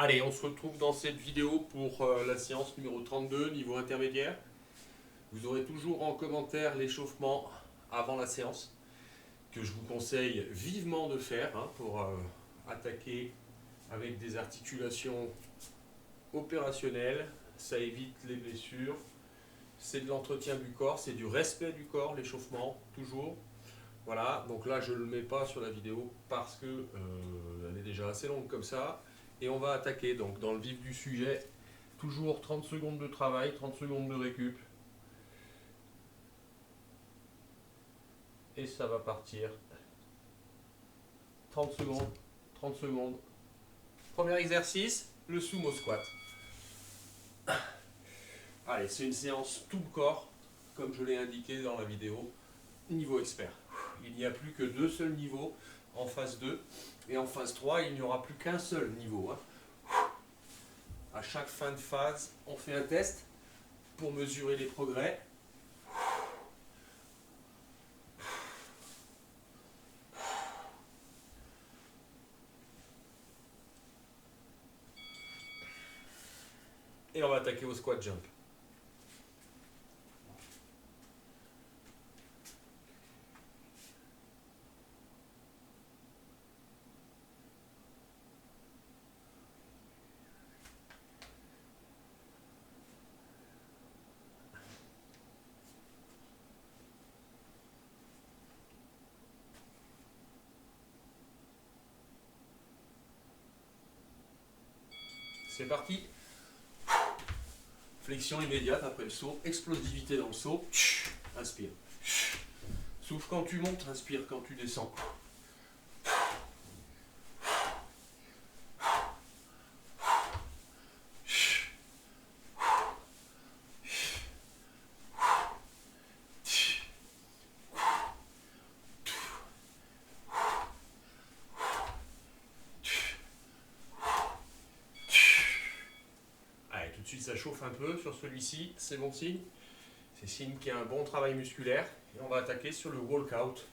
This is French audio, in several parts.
Allez, on se retrouve dans cette vidéo pour la séance numéro 32, niveau intermédiaire. Vous aurez toujours en commentaire l'échauffement avant la séance, que je vous conseille vivement de faire pour attaquer avec des articulations opérationnelles. Ça évite les blessures. C'est de l'entretien du corps, c'est du respect du corps, l'échauffement, toujours. Voilà, donc là je ne le mets pas sur la vidéo parce que elle est déjà assez longue comme ça. Et on va attaquer donc dans le vif du sujet. Toujours 30 secondes de travail, 30 secondes de récup. Et ça va partir. 30 secondes, 30 secondes. Premier exercice, le sumo squat. Allez, c'est une séance tout le corps, comme je l'ai indiqué dans la vidéo, niveau expert. Il n'y a plus que deux seuls niveaux en phase 2. Et en phase 3, il n'y aura plus qu'un seul niveau. À chaque fin de phase, on fait un test pour mesurer les progrès. Et on va attaquer au squat jump. C'est parti. Flexion immédiate après le saut, explosivité dans le saut. Inspire. Souffle quand tu montes, inspire quand tu descends. Allez, tout de suite ça chauffe un peu sur celui-ci, c'est bon signe. C'est signe qu'il y a un bon travail musculaire. Et on va attaquer sur le walkout.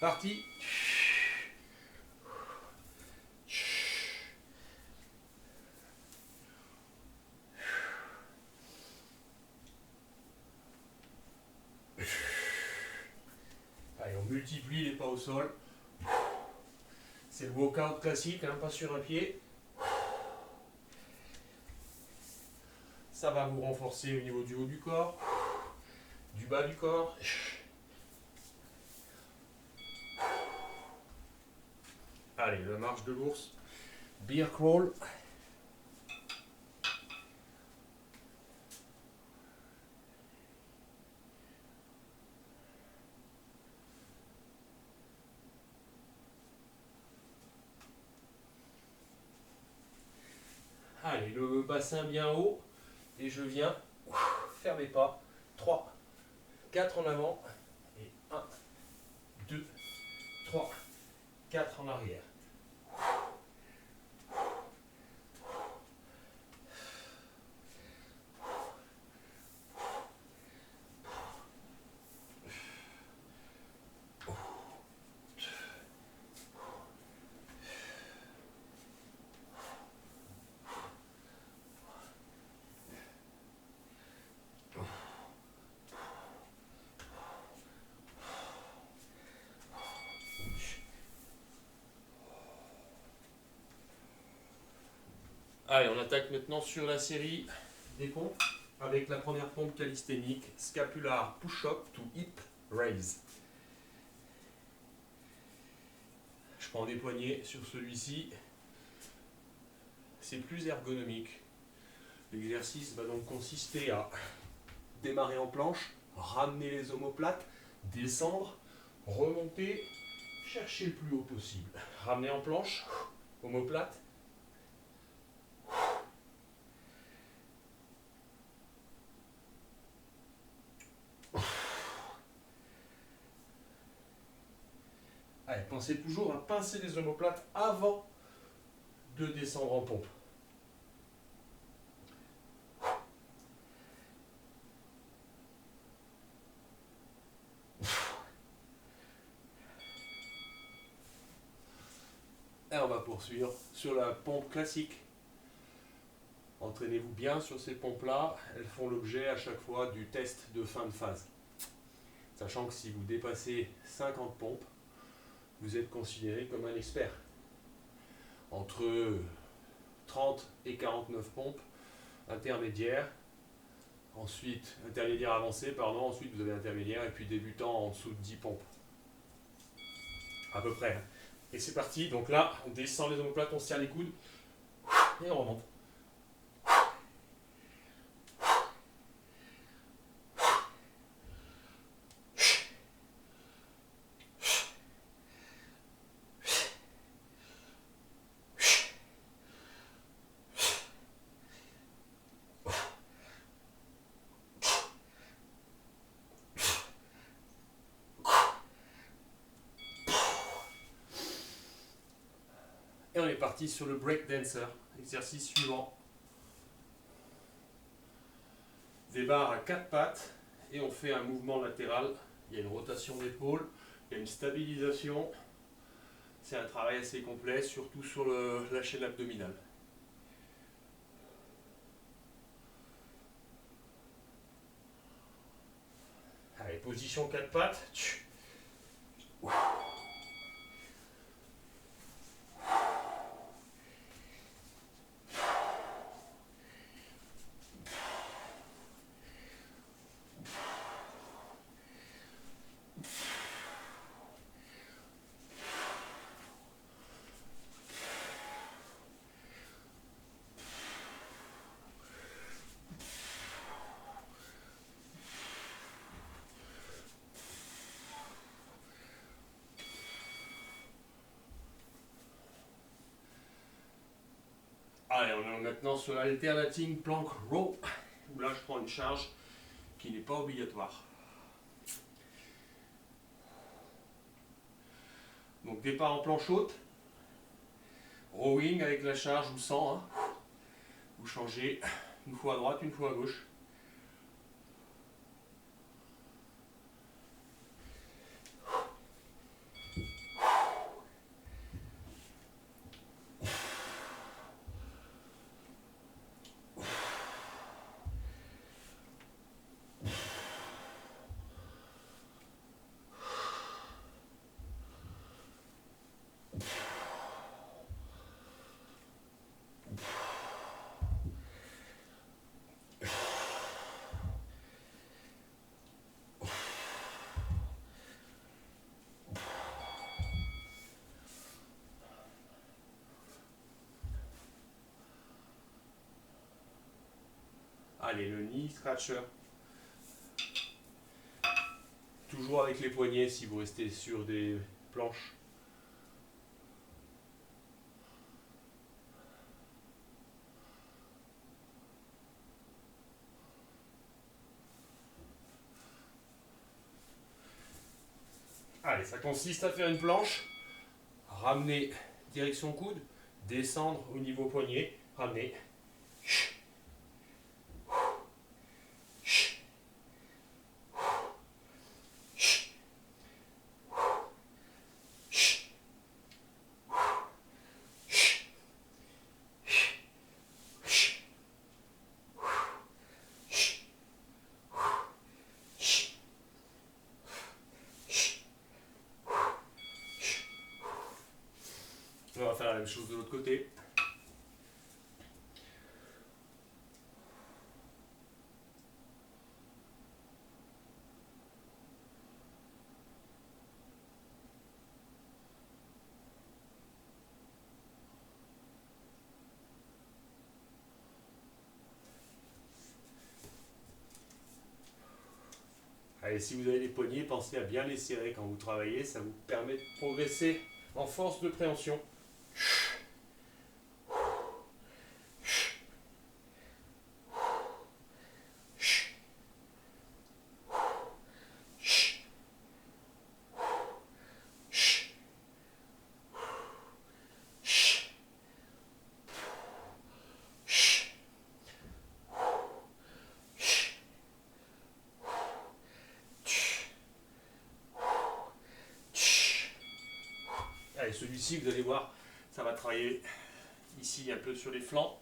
Parti. Allez, on multiplie les pas au sol. C'est le walkout classique, pas sur un pied. Ça va vous renforcer au niveau du haut du corps, du bas du corps. Allez, la marche de l'ours. Bear crawl. Allez, le bassin bien haut. Et je viens faire mes pas. 3, 4 en avant. Et 1, 2, 3, 4 en arrière. Allez, on attaque maintenant sur la série des pompes avec la première pompe calisthénique, scapular push-up to hip raise. Je prends des poignets sur celui-ci. C'est plus ergonomique. L'exercice va donc consister à démarrer en planche, ramener les omoplates, descendre, remonter, chercher le plus haut possible. Ramener en planche, omoplate. Allez, pensez toujours à pincer les omoplates avant de descendre en pompe. Et on va poursuivre sur la pompe classique. Entraînez-vous bien sur ces pompes-là. Elles font l'objet à chaque fois du test de fin de phase. Sachant que si vous dépassez 50 pompes, vous êtes considéré comme un expert. Entre 30 et 49 pompes intermédiaires. Ensuite, intermédiaire avancé, pardon. Ensuite, vous avez intermédiaire et puis débutant en dessous de 10 pompes. À peu près. Et c'est parti. Donc là, on descend les omoplates, on serre les coudes et on remonte. Et on est parti sur le break dancer, exercice suivant. Des barres à 4 pattes et on fait un mouvement latéral. Il y a une rotation d'épaule, il y a une stabilisation. C'est un travail assez complet, surtout sur la chaîne abdominale. Allez, position 4 pattes. Allez, on est maintenant sur l'alternating plank row, où là je prends une charge qui n'est pas obligatoire. Donc départ en planche haute, rowing avec la charge ou sans, hein. Vous changez une fois à droite, une fois à gauche. Allez, le knee scratcher. Toujours avec les poignets si vous restez sur des planches. Allez, ça consiste à faire une planche, ramener direction coude, descendre au niveau poignet, ramener. On va faire la même chose de l'autre côté. Allez, si vous avez des poignets, pensez à bien les serrer quand vous travaillez, ça vous permet de progresser en force de préhension. Allez, celui-ci, vous allez voir, ça va travailler ici un peu sur les flancs,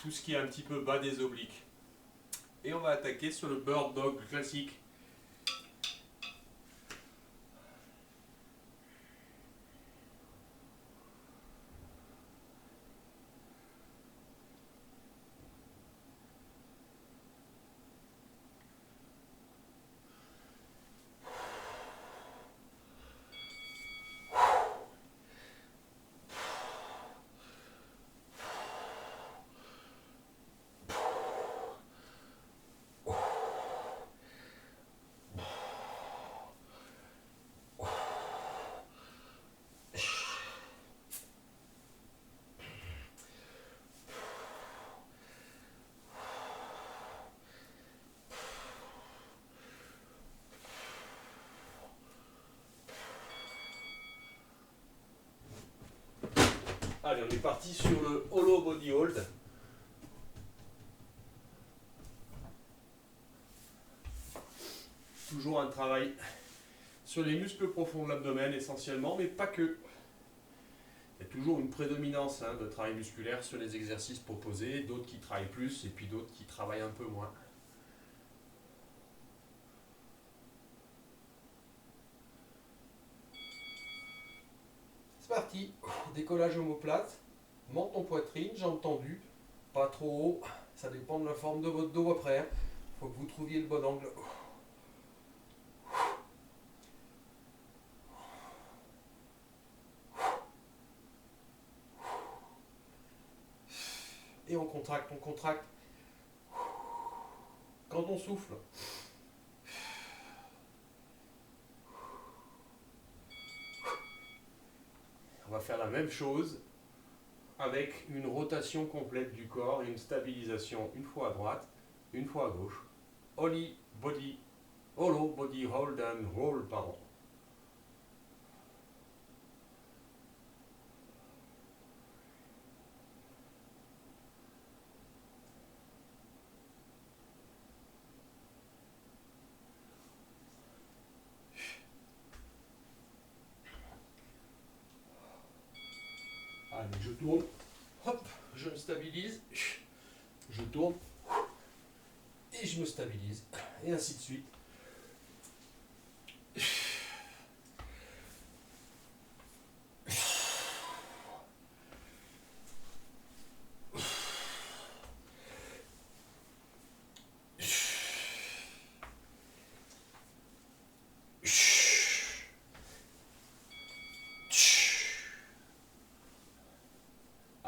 tout ce qui est un petit peu bas des obliques. Et on va attaquer sur le bird dog classique. Allez, on est parti sur le hollow body hold. Toujours un travail sur les muscles profonds de l'abdomen essentiellement, mais pas que. Il y a toujours une prédominance de travail musculaire sur les exercices proposés, d'autres qui travaillent plus et puis d'autres qui travaillent un peu moins. C'est parti, décollage omoplate, menton poitrine, jambes tendues, pas trop haut, ça dépend de la forme de votre dos après. Il faut que vous trouviez le bon angle. Et on contracte, on contracte. Quand on souffle. On va faire la même chose avec une rotation complète du corps et une stabilisation une fois à droite, une fois à gauche. Hollow body hold and roll, pardon. Allez, je tourne, hop, je me stabilise, je tourne, et je me stabilise, et ainsi de suite.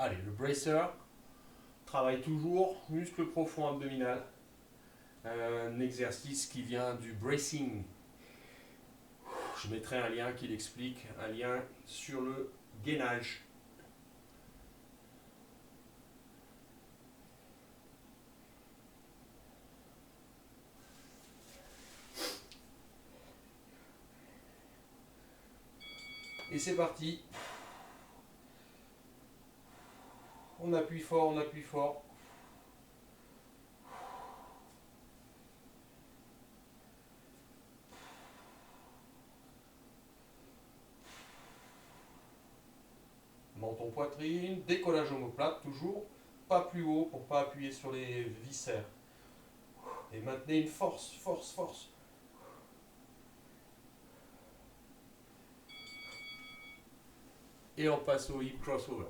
Allez, le bracer travaille toujours, muscle profond abdominal. Un exercice qui vient du bracing. Je mettrai un lien qui l'explique, un lien sur le gainage. Et c'est parti. On appuie fort, on appuie fort. Menton poitrine, décollage omoplate toujours, pas plus haut pour pas appuyer sur les viscères. Et maintenez une force, force, force. Et on passe au hip crossover.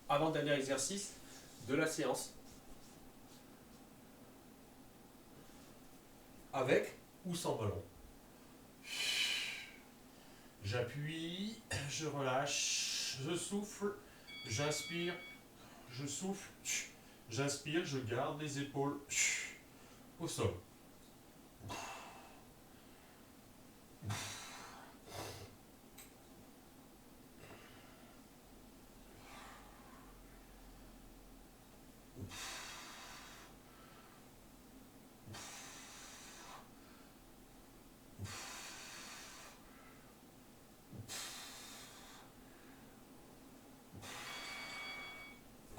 Avant-dernier exercice de la séance. Avec ou sans ballon. J'appuie, je relâche, je souffle, j'inspire, je souffle, j'inspire, je garde les épaules au sol.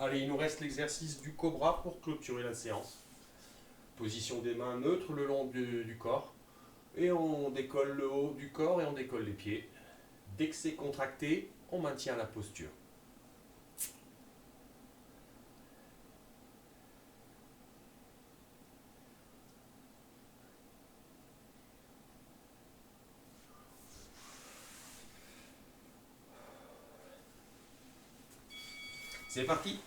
Allez, il nous reste l'exercice du cobra pour clôturer la séance. Position des mains neutres le long du corps. Et on décolle le haut du corps et on décolle les pieds. Dès que c'est contracté, on maintient la posture. C'est parti!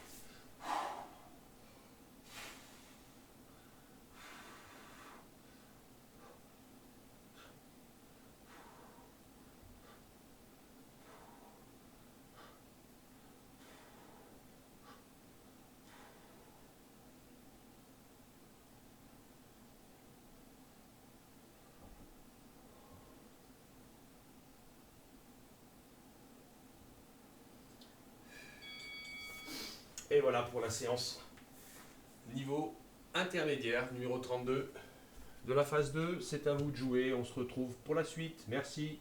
Et voilà pour la séance niveau intermédiaire, numéro 32 de la phase 2. C'est à vous de jouer. On se retrouve pour la suite. Merci.